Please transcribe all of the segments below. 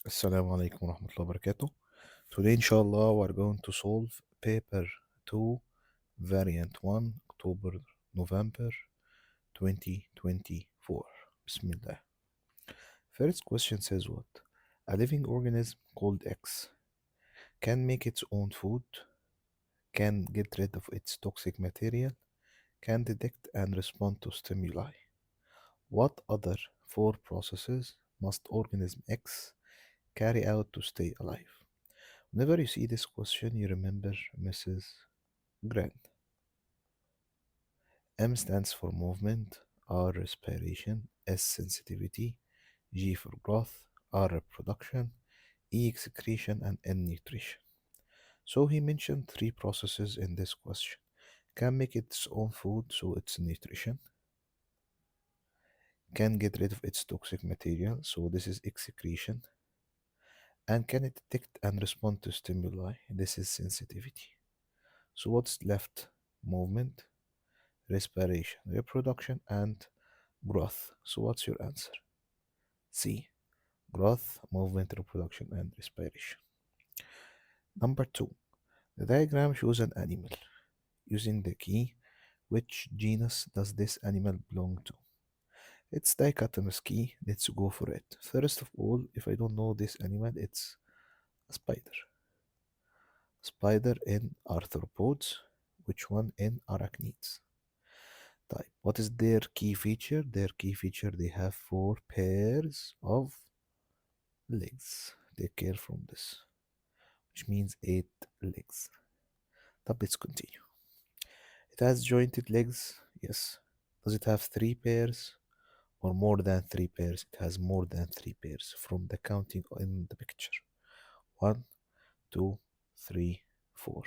Assalamu alaikum wa rahmatullahi wa barakatuh. Today, inshallah, we're going to solve paper 2, variant 1, October, November 2024. Bismillah. First question says what? A living organism called X can make its own food, can get rid of its toxic material, can detect and respond to stimuli. What other four processes must organism X carry out to stay alive? Whenever you see this question, you remember Mrs. Grant. M stands for movement, R respiration, S sensitivity, G for growth, R reproduction, E excretion, and N nutrition. So he mentioned three processes in this question. Can make its own food, so it's nutrition. Can get rid of its toxic material, so this is excretion. And can it detect and respond to stimuli? This is sensitivity. So what's left? Movement, respiration, reproduction, and growth. So, what's your answer? C. Growth, movement, reproduction, and respiration. Number two. The diagram shows an animal. Using the key, which genus does this animal belong to? It's dichotomous key. Let's go for it. First of all, if I don't know this animal, it's a spider. Spider in arthropods. Which one in arachnids? Type. What is their key feature? Their key feature, they have four pairs of legs. Take care from this, which means eight legs. But let's continue. It has jointed legs, yes. Does it have three pairs or more than three pairs? It has more than three pairs from the counting in the picture. One, two, three, four.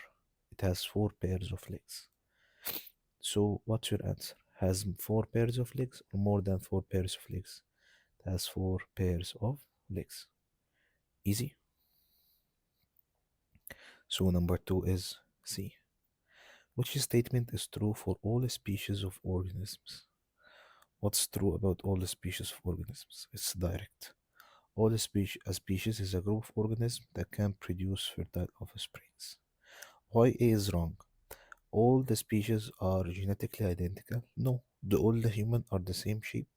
It has four pairs of legs. So, what's your answer? Has four pairs of legs or more than four pairs of legs? It has four pairs of legs. Easy. So, number two is C. Which statement is true for all species of organisms? What's true about all the species of organisms? It's direct. All a species is a group of organisms that can produce fertile offsprings. Why A is wrong? All the species are genetically identical? No. Do all the humans are the same shape?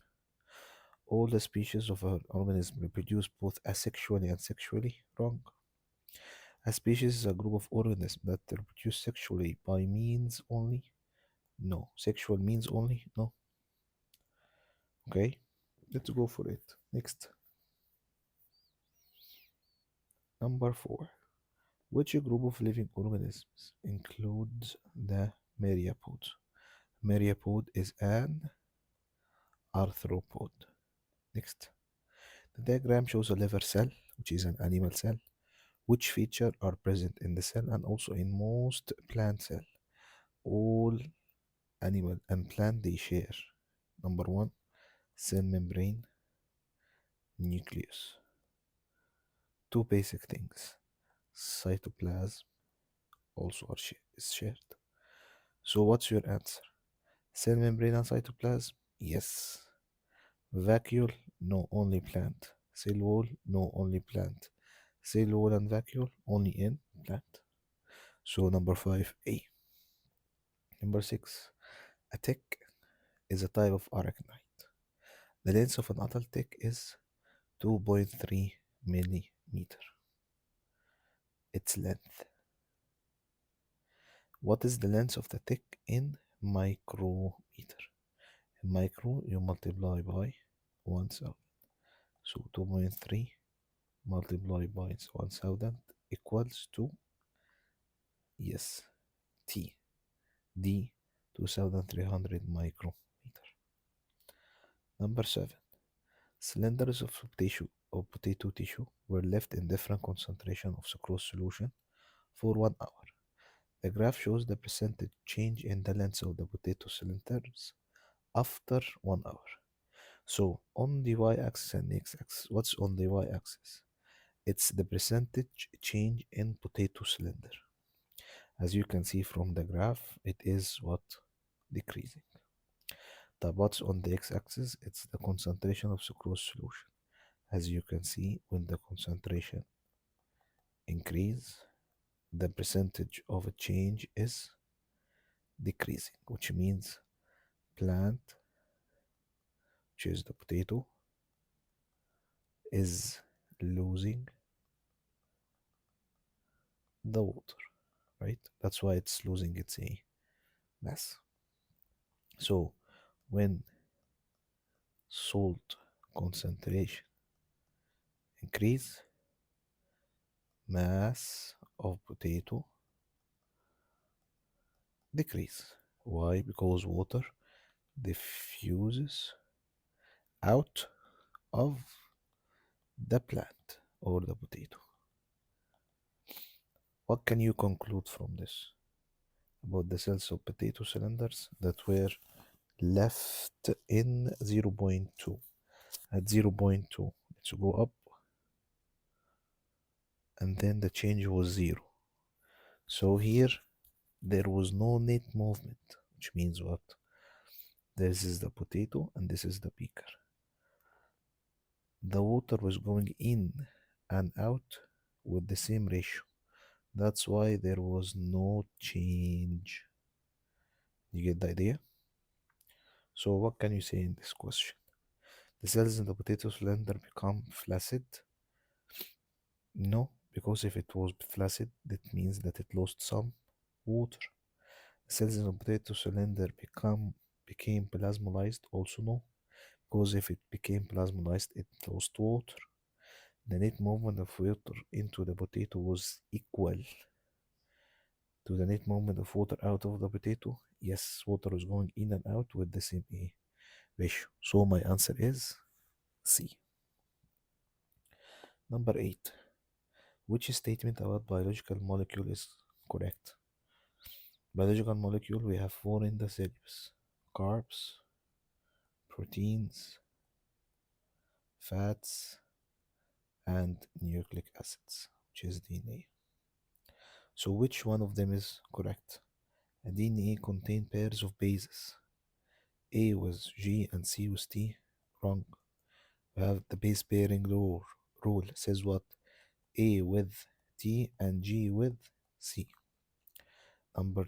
All the species of an organism reproduce both asexually and sexually? Wrong. A species is a group of organisms that reproduce sexually by means only? No. Sexual means only? No. Okay, let's go for it. Next, number four. Which group of living organisms includes the myriapod? Myriapod is an arthropod. Next, the diagram shows a liver cell, which is an animal cell. Which feature are present in the cell and also in most plant cell? All animal and plant they share. Number one, cell membrane, nucleus. Two basic things. Cytoplasm also is shared. So what's your answer? Cell membrane and cytoplasm? Yes. Vacuole? No, only plant. Cell wall? No, only plant. Cell wall and vacuole? Only in plant. So number 5A. Number 6. A tick is a type of arachnid. The length of an adult tick is 2.3 millimeter. Its length. What is the length of the tick in micrometer? In micro, you multiply by 1000. So 2.3 multiplied by 1000 equals to, yes, T, D, 2300 micrometer. Number 7. Cylinders of potato tissue were left in different concentration of sucrose solution for 1 hour. The graph shows the percentage change in the length of the potato cylinders after 1 hour. So on the y-axis and x-axis, what's on the y-axis? It's the percentage change in potato cylinder. As you can see from the graph, it is what? Decreasing. The what's on the x-axis, it's the concentration of sucrose solution. As you can see, when the concentration increase, the percentage of a change is decreasing, which means plant, which is the potato, is losing the water, right? That's why it's losing its a mass. So when salt concentration increase, mass of potato decrease. Why? Because water diffuses out of the plant or the potato. What can you conclude from this about the cells of potato cylinders that were left in zero point 0.2? At zero point 0.2, let's go up, and then the change was zero. So here there was no net movement, which means what? This is the potato and this is the beaker. The water was going in and out with the same ratio. That's why there was no change. You get the idea? So what can you say in this question? The cells in the potato cylinder become flaccid? No, because if it was flaccid, that means that it lost some water. The cells in the potato cylinder became plasmolized? Also no, because if it became plasmolized, it lost water. The net movement of water into the potato was equal to the net movement of water out of the potato. Yes, water is going in and out with the same ratio. So my answer is C. Number 8. Which statement about biological molecule is correct? Biological molecule, we have four in the syllabus: carbs, proteins, fats, and nucleic acids, which is DNA. So which one of them is correct? A DNA contain pairs of bases. A with G and C with T. Wrong. We have the base pairing rule says what? A with T and G with C. Number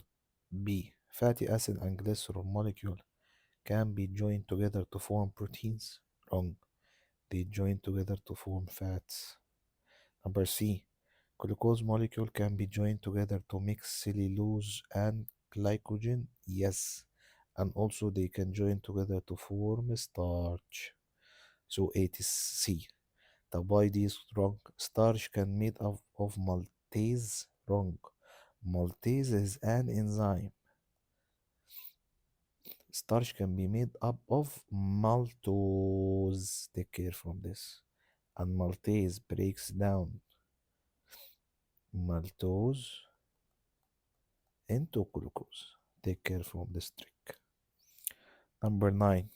B. Fatty acid and glycerol molecule can be joined together to form proteins. Wrong. They join together to form fats. Number C. Glucose molecule can be joined together to make cellulose and glycogen. Yes. And also they can join together to form starch. So it is C. The body is wrong. Starch can made up of maltase. Wrong. Maltase is an enzyme. Starch can be made up of maltose. Take care from this. And maltase breaks down maltose into glucose. Take care from this trick. Number 9.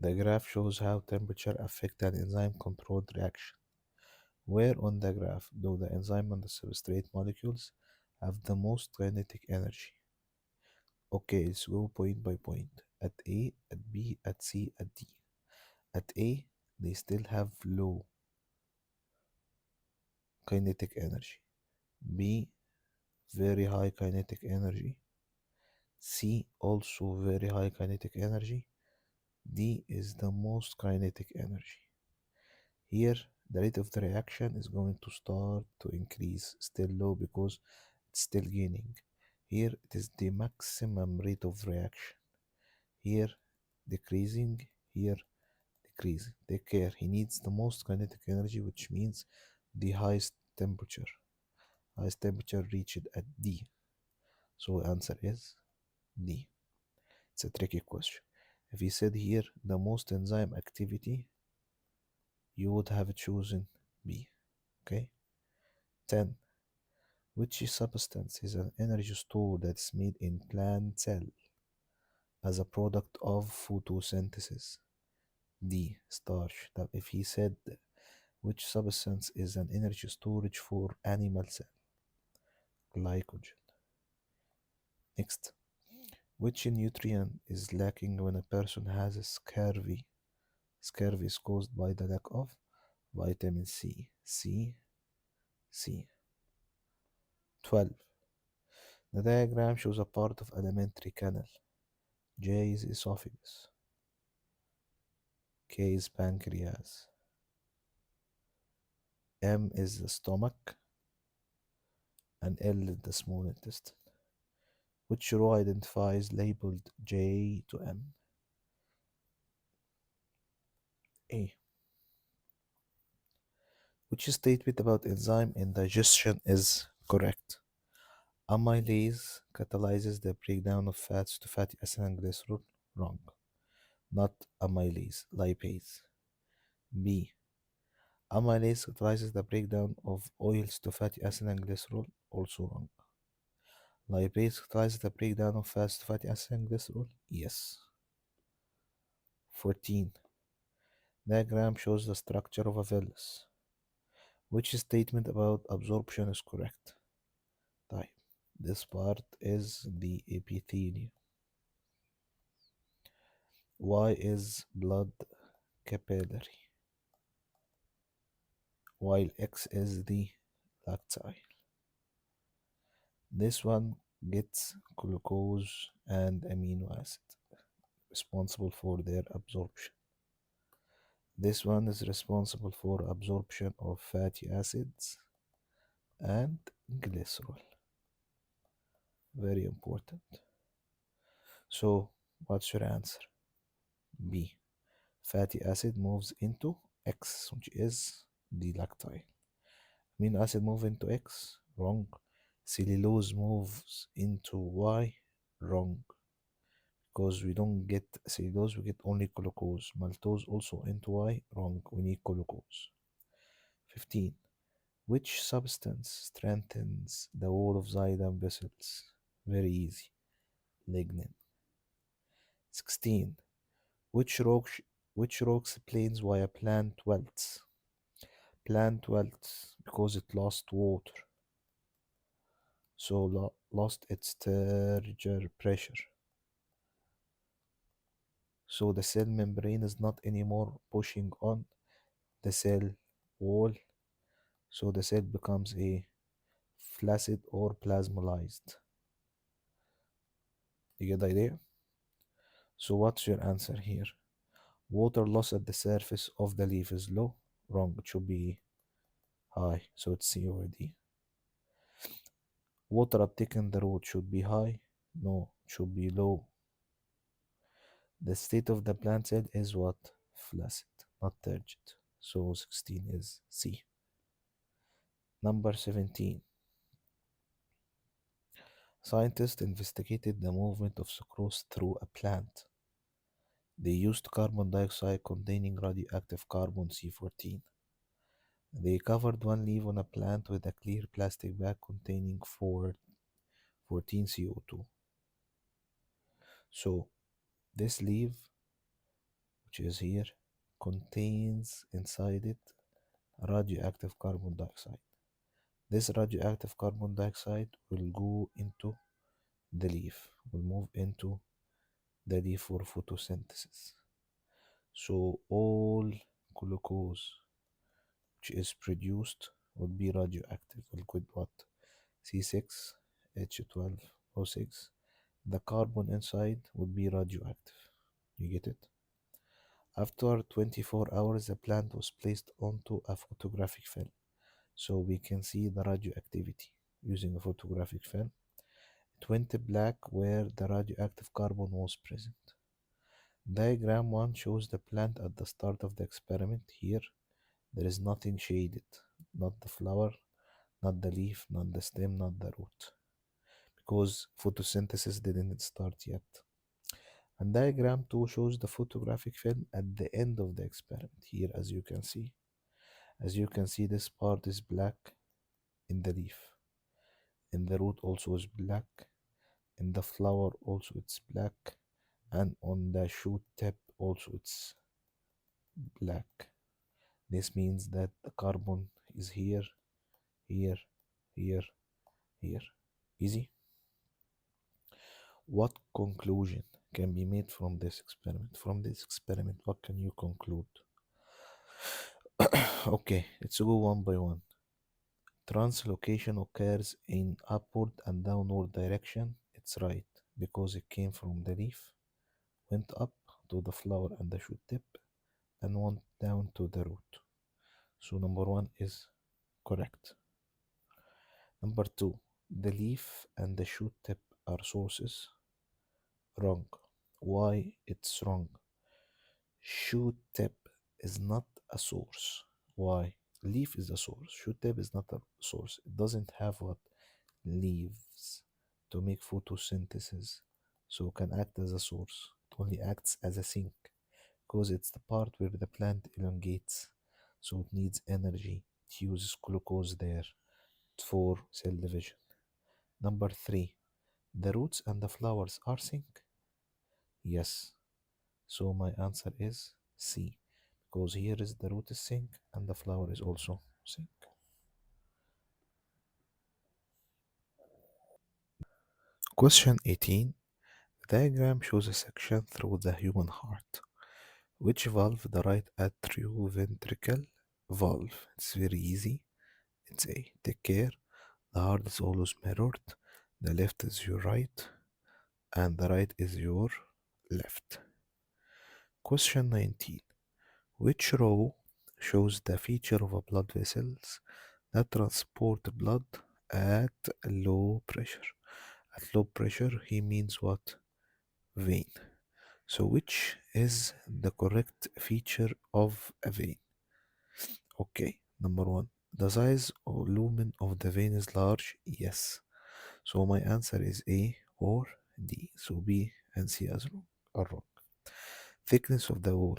The graph shows how temperature affect an enzyme controlled reaction. Where on the graph do the enzyme and the substrate molecules have the most kinetic energy? Okay, let's go point by point. At A, at B, at C, at D. At A, they still have low kinetic energy. B, very high kinetic energy. C, also very high kinetic energy. D is the most kinetic energy. Here, the rate of the reaction is going to start to increase, still low because it's still gaining. Here, it is the maximum rate of reaction. Here, decreasing. Here, decreasing. Take care. He needs the most kinetic energy, which means the highest temperature. Highest temperature reached at D. So answer is D. It's a tricky question. If he said here the most enzyme activity, you would have chosen B. Okay. 10. Which substance is an energy store that's made in plant cell as a product of photosynthesis? D. Starch. Now, if he said which substance is an energy storage for animal cell? Glycogen. Next. Which nutrient is lacking when a person has scurvy? Scurvy is caused by the lack of vitamin C. C. C. 12. The diagram shows a part of alimentary canal. J is esophagus. K is pancreas. M is the stomach. And L is the small intestine. Which row identifies labeled J to M? A. Which statement about enzyme in digestion is correct? Amylase catalyzes the breakdown of fats to fatty acid and glycerol. Wrong. Not amylase, lipase. B. Amylase catalyzes the breakdown of oils to fatty acid and glycerol. Also wrong. Lipase catalyzes the breakdown of fats to fatty acid and glycerol. Yes. 14. Diagram shows the structure of a villus. Which statement about absorption is correct? Type. This part is the epithelium. Y is blood capillary, while X is the lactile. This one gets glucose and amino acid, responsible for their absorption. This one is responsible for absorption of fatty acids and glycerol. Very important. So, what's your answer? B. Fatty acid moves into X, which is the lactile. Amino acid move into X, wrong. Cellulose moves into Y, wrong. Because we don't get cellulose, we get only glucose. Maltose also into Y, wrong. We need glucose. 15. Which substance strengthens the wall of xylem vessels? Very easy. Lignin. 16. Which rock explains why a plant wilts? Plant wilts because it lost water. So lost its turgor pressure. So the cell membrane is not anymore pushing on the cell wall. So the cell becomes a flaccid or plasmolized. You get the idea? So what's your answer here? Water loss at the surface of the leaf is low. Wrong. It should be high. So it's C or D. Water uptake in the root should be high. No, it should be low. The state of the plant cell is what? Flaccid, not turgid. So 16 is C. Number 17. Scientists investigated the movement of sucrose through a plant. They used carbon dioxide containing radioactive carbon C14. They covered one leaf on a plant with a clear plastic bag containing 14 CO2. So this leaf, which is here, contains inside it radioactive carbon dioxide. This radioactive carbon dioxide will go into the leaf, will move into the leaf for photosynthesis. So all glucose which is produced will be radioactive. Will get what? C6H12O6. The carbon inside would be radioactive. You get it? After 24 hours, the plant was placed onto a photographic film. So we can see the radioactivity using a photographic film. It went black where the radioactive carbon was present. Diagram 1 shows the plant at the start of the experiment. Here, there is nothing shaded, not the flower, not the leaf, not the stem, not the root, because photosynthesis didn't start yet. And diagram 2 shows the photographic film at the end of the experiment. Here, as you can see. As you can see, this part is black in the leaf. In the root also is black. In the flower also it's black. And on the shoot tip also it's black. This means that the carbon is here, here, here, here. Easy? What conclusion can be made from this experiment? From this experiment, what can you conclude? Okay, let's go one by one. Translocation occurs in upward and downward direction. It's right because it came from the leaf, went up to the flower and the shoot tip, and went down to the root. So number one is correct. Number two, the leaf and the shoot tip are sources. Wrong. Why it's wrong? Shoot tip is not a source. Why? Leaf is a source. Shoot tip is not a source. It doesn't have what? Leaves to make photosynthesis. So can act as a source. It only acts as a sink because it's the part where the plant elongates. So it needs energy. It uses glucose there for cell division. Number three, the roots and the flowers are sink. Yes. So my answer is C, because here is the root is sink and the flower is also sink. Question 18. The diagram shows a section through the human heart. Which valve the right atrioventricle valve? It's very easy. It's A. Take care. The heart is always mirrored. The left is your right and the right is your left. Question 19. Which row shows the feature of a blood vessels that transport blood at low pressure? At low pressure, he means what? Vein. So, which is the correct feature of a vein? Okay, number one, the size or lumen of the vein is large. Yes. So, my answer is A or D. So, B and C are wrong. Thickness of the wall.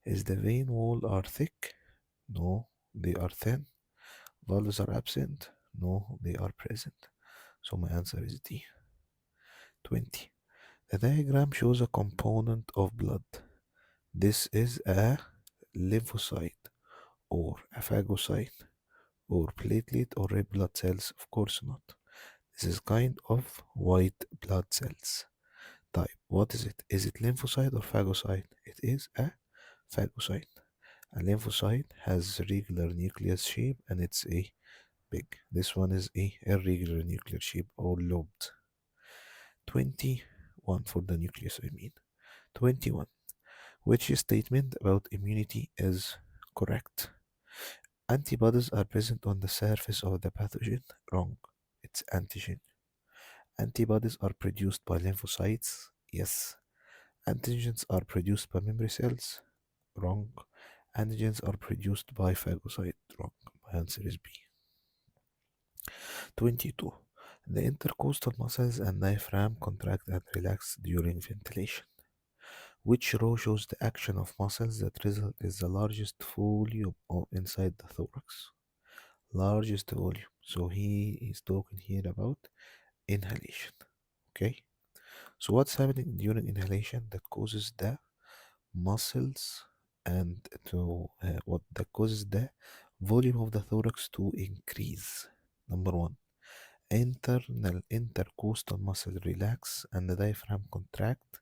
Is the vein wall are thick? No, they are thin. Valves are absent? No, they are present. So my answer is D. 20. The diagram shows a component of blood. This is a lymphocyte or a phagocyte or platelet or red blood cells. Of course not. This is kind of white blood cells. Type. What is it? Is it lymphocyte or phagocyte? It is a phagocyte. A lymphocyte has regular nucleus shape and it's a big. This one is a irregular nuclear shape or lobed. 21 for the nucleus, I mean. 21. Which statement about immunity is correct? Antibodies are present on the surface of the pathogen. Wrong. It's antigen. Antibodies are produced by lymphocytes. Yes. Antigens are produced by memory cells. Wrong. Antigens are produced by phagocytes. Wrong. My answer is B. 22. The intercostal muscles and diaphragm contract and relax during ventilation. Which row shows the action of muscles that result is the largest volume of inside the thorax? Largest volume. So he is talking here about inhalation. Okay. So what's happening during inhalation that causes the muscles and to what that causes the volume of the thorax to increase? Number one, internal intercostal muscle relax and the diaphragm contract.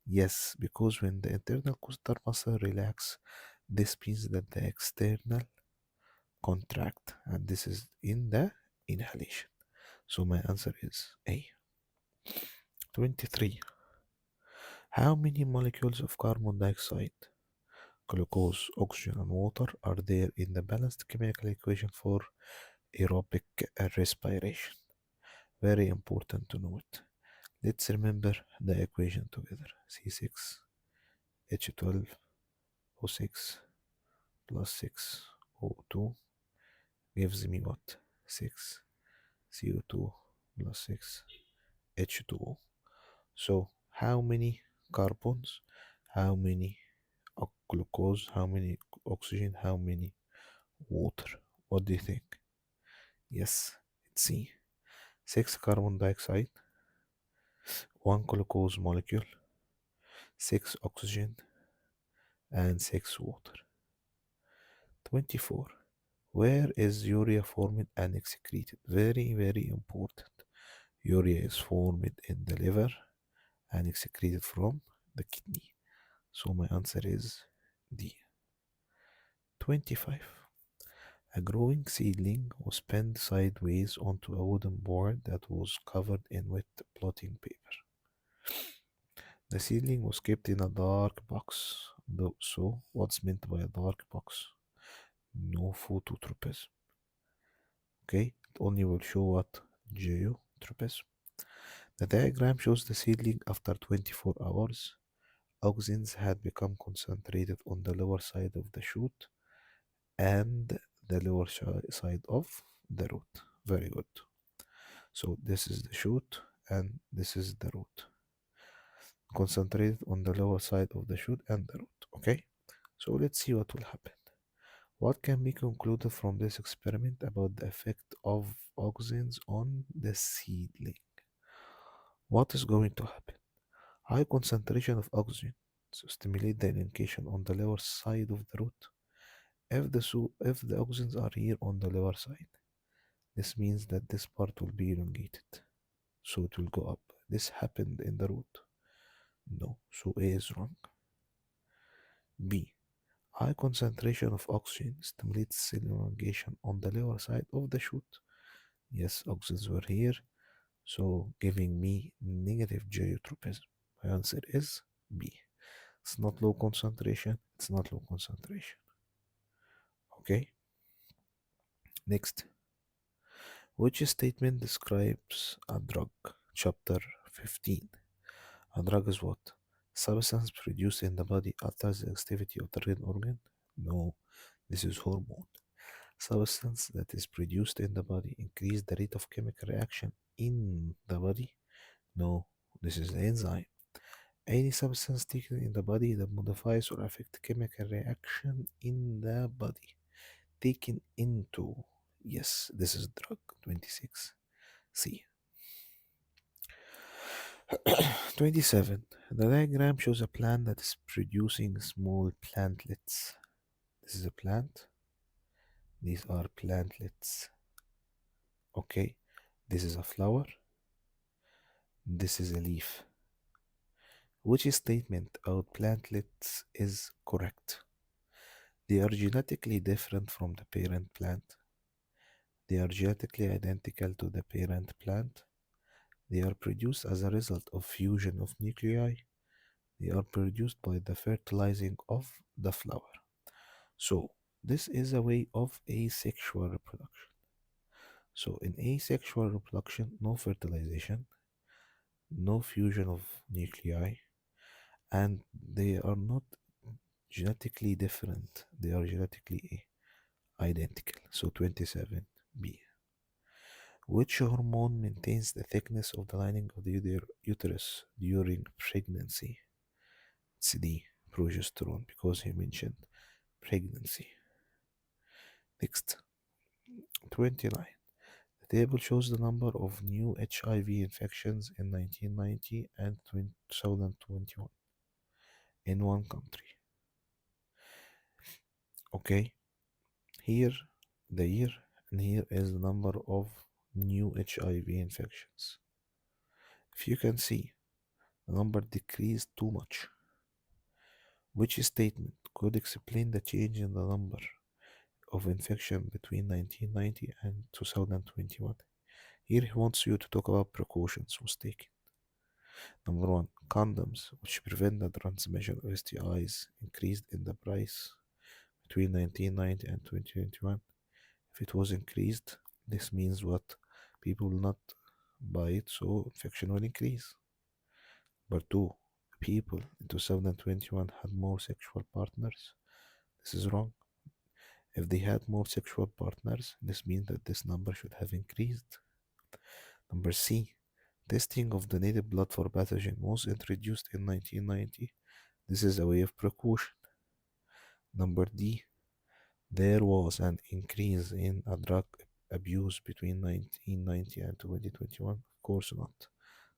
Yes, because when the internal costal muscle relax, this means that the external contract, and this is in the inhalation. So my answer is A. 23. How many molecules of carbon dioxide, glucose, oxygen, and water are there in the balanced chemical equation for aerobic respiration? Very important to know it. Let's remember the equation together. C6 H12 O6 plus 6 O2 gives me what? 6 CO2 plus 6 H2O. So, how many carbons? How many glucose? How many oxygen? How many water? What do you think? Yes, it's C. 6 carbon dioxide, 1 glucose molecule, 6 oxygen, and 6 water. 24. Where is urea formed and excreted? Very, very important. Urea is formed in the liver and excreted from the kidney. So my answer is D. 25. A growing seedling was pinned sideways onto a wooden board that was covered in wet blotting paper. The seedling was kept in a dark box. So, what's meant by a dark box? No phototropism. Okay, it only will show what? Geotropism. The diagram shows the seedling after 24 hours. Auxins had become concentrated on the lower side of the shoot and the lower side of the root. Very good. So this is the shoot and this is the root. Concentrated on the lower side of the shoot and the root. Okay? So let's see what will happen. What can be concluded from this experiment about the effect of auxins on the seedling? What is going to happen? High concentration of oxygen to stimulate the elongation on the lower side of the root. If the oxygens are here on the lower side, this means that this part will be elongated, so it will go up. This happened in the root. No, so A is wrong. B. High concentration of oxygen stimulates cell elongation on the lower side of the shoot. Yes, oxygens were here, so giving me negative geotropism. My answer is B. It's not low concentration, it's not low concentration. Okay, next. Which statement describes a drug? Chapter 15. A drug is what? Substance produced in the body alters the activity of the red organ? No, this is hormone. Substance that is produced in the body increase the rate of chemical reaction in the body? No, this is enzyme. Any substance taken in the body that modifies or affects chemical reaction in the body. Taken into. Yes, this is drug 26. C. 27. The diagram shows a plant that is producing small plantlets. This is a plant. These are plantlets. Okay. This is a flower. This is a leaf. Which statement about plantlets is correct? They are genetically different from the parent plant. They are genetically identical to the parent plant. They are produced as a result of fusion of nuclei. They are produced by the fertilizing of the flower. So, this is a way of asexual reproduction. So, in asexual reproduction, no fertilization, no fusion of nuclei, and they are not genetically different, they are genetically identical. So, 27b. Which hormone maintains the thickness of the lining of the uterus during pregnancy? It's D, progesterone, because he mentioned pregnancy. Next, 29. The table shows the number of new HIV infections in 1990 and 2021 in one country. Okay, here the year, and here is the number of new HIV infections. If you can see, the number decreased too much. Which statement could explain the change in the number of infection between 1990 and 2021? Here he wants you to talk about precautions was taken. Number one, condoms, which prevent the transmission of STIs, increased in the price between 1990 and 2021. If it was increased, this means what? People will not buy it, so infection will increase. Number two, people in 2021 had more sexual partners. This is wrong. If they had more sexual partners, this means that this number should have increased. Number C, testing of donated blood for pathogen was introduced in 1990. This is a way of precaution. Number D, there was an increase in a drug abuse between 1990 and 2021. Of course not.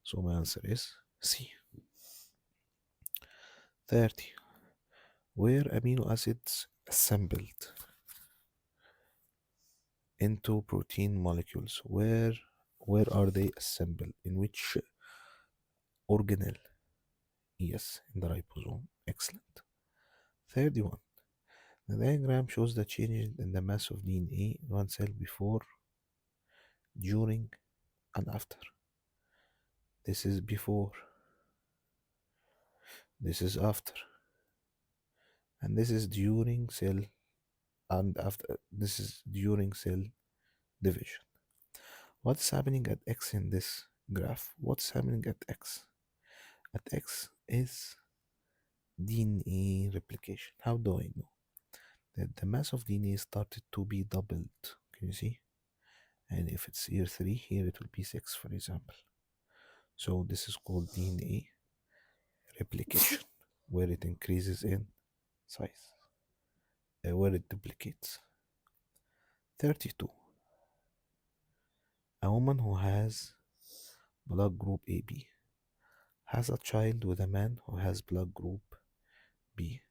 So my answer is C. 30. Where amino acids assembled into protein molecules? Where are they assembled? In which organelle? Yes, in the ribosome. Excellent. 31. The diagram shows the changes in the mass of DNA in one cell before, during, and after. This is before, this is after, and this is during cell and after. This is during cell division. What's happening at X in this graph? What's happening at X? At X is DNA replication. How do I know? That the mass of DNA started to be doubled. Can you see? And if it's here 3, here it will be 6, for example. So this is called DNA replication, where it increases in size, where it duplicates. 32. A woman who has blood group AB has a child with a man who has blood group B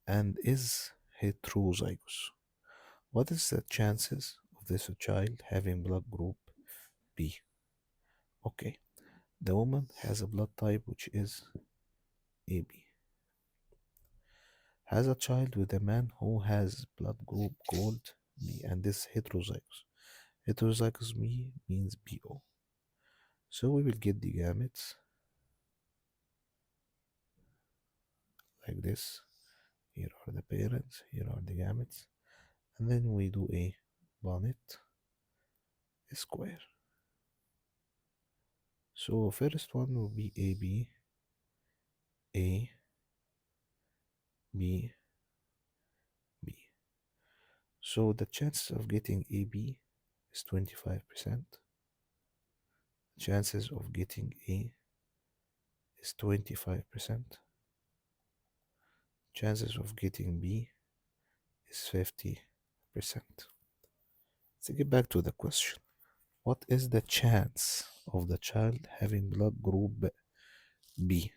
and is heterozygous. What is the chances of this child having blood group B? Okay, the woman has a blood type which is AB, has a child with a man who has blood group called B and is heterozygous. Heterozygous means BO. So we will get the gametes like this. Here are the parents, here are the gametes, and then we do a bonnet square. So first one will be AB, A, B, B. So the chances of getting AB is 25%. Chances of getting A is 25%. Chances of getting B is 50%. Let's get back to the question. What is the chance of the child having blood group B?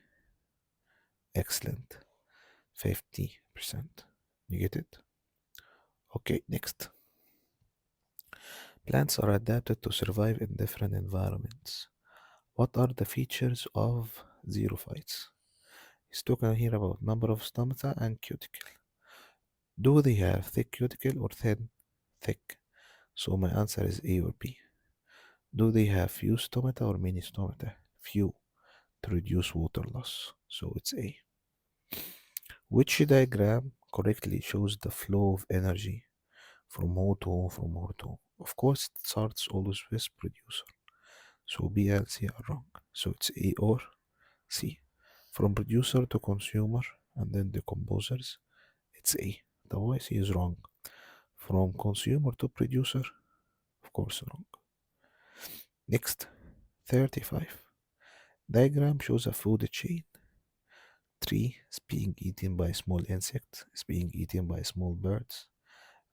Excellent. 50%. You get it? Okay, next. Plants are adapted to survive in different environments. What are the features of xerophytes? He's talking here about number of stomata and cuticle. Do they have thick cuticle or thin? Thick. So my answer is A or B. Do they have few stomata or many stomata? Few, to reduce water loss. So it's A. Which diagram correctly shows the flow of energy from O to O, from O to O? Of course, it starts always with producer. So B and C are wrong. So it's A or C. From producer to consumer and then decomposers, it's A. The YC is wrong. From consumer to producer, of course, wrong. Next, 35. Diagram shows a food chain. Tree is being eaten by small insects, is being eaten by small birds,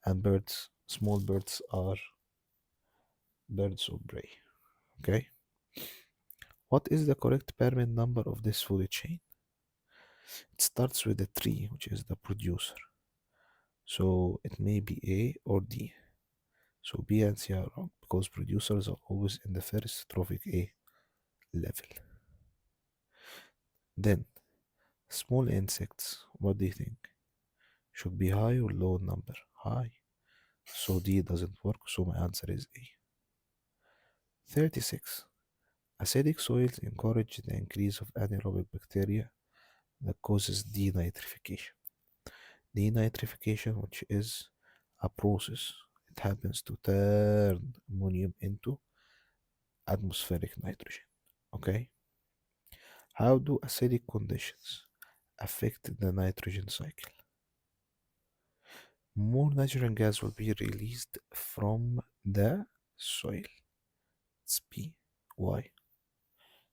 and small birds are birds of prey. Okay? What is the correct pyramid number of this food chain? It starts with the tree, which is the producer. So it may be A or D. So B and C are wrong because producers are always in the first trophic A level. Then, small insects, what do you think? Should be high or low number? High. So D doesn't work, so my answer is A. 36. Acidic soils encourage the increase of anaerobic bacteria that causes denitrification. Denitrification, which is a process, it happens to turn ammonium into atmospheric nitrogen. Okay? How do acidic conditions affect the nitrogen cycle? More nitrogen gas will be released from the soil. It's B. Why?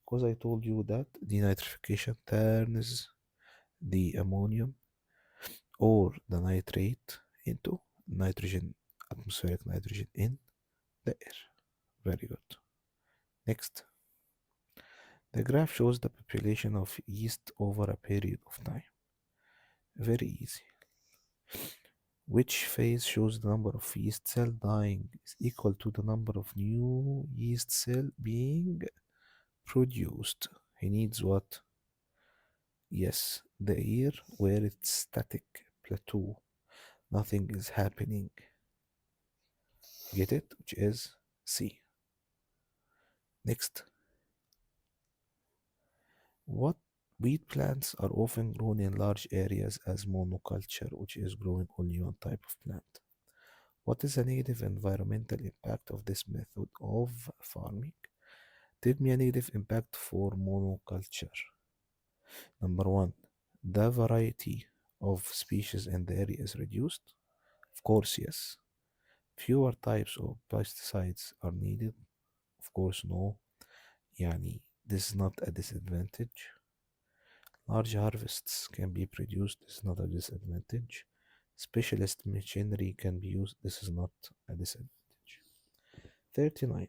Because I told you that denitrification turns the ammonium or the nitrate into nitrogen, atmospheric nitrogen in the air. Very good. Next, the graph shows the population of yeast over a period of time. Very easy. Which phase shows the number of yeast cell dying is equal to the number of new yeast cell being produced? He needs what? Yes, the year where it's static plateau, nothing is happening. Get it? Which is C. Next, what wheat plants are often grown in large areas as monoculture, which is growing only one type of plant. What is the negative environmental impact of this method of farming? Tell me a negative impact for monoculture. Number one, the variety of species in the area is reduced. Of course, yes. Fewer types of pesticides are needed. Of course, no. Yani, this is not a disadvantage. Large harvests can be produced. This is not a disadvantage. Specialist machinery can be used. This is not a disadvantage. 39.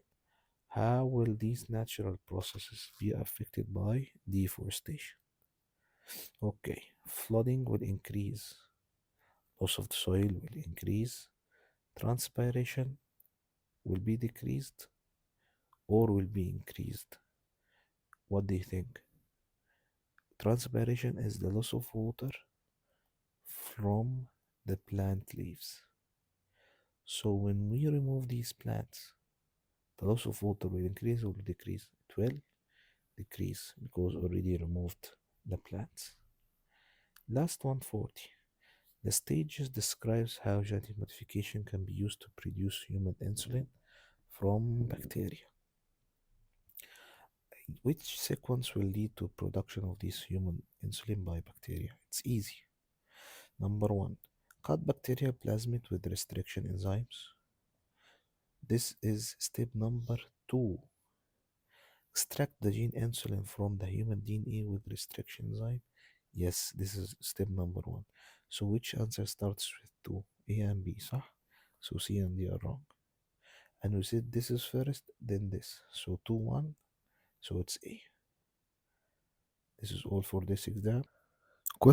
How will these natural processes be affected by deforestation? Okay, flooding will increase, loss of the soil will increase, transpiration will be decreased or will be increased. What do you think? Transpiration is the loss of water from the plant leaves. So when we remove these plants, the loss of water will increase or decrease? It will decrease because already removed the plants. Last 140. The stages describes how genetic modification can be used to produce human insulin from bacteria. Which sequence will lead to production of this human insulin by bacteria? It's easy. Number one, cut bacteria plasmid with restriction enzymes. This is step number two. Extract the gene insulin from the human DNA with restriction enzyme. Yes, this is step number one. So which answer starts with two? A and B, صح? So C and D are wrong. And we said this is first, then this. So 2 1. So it's A. This is all for this exam.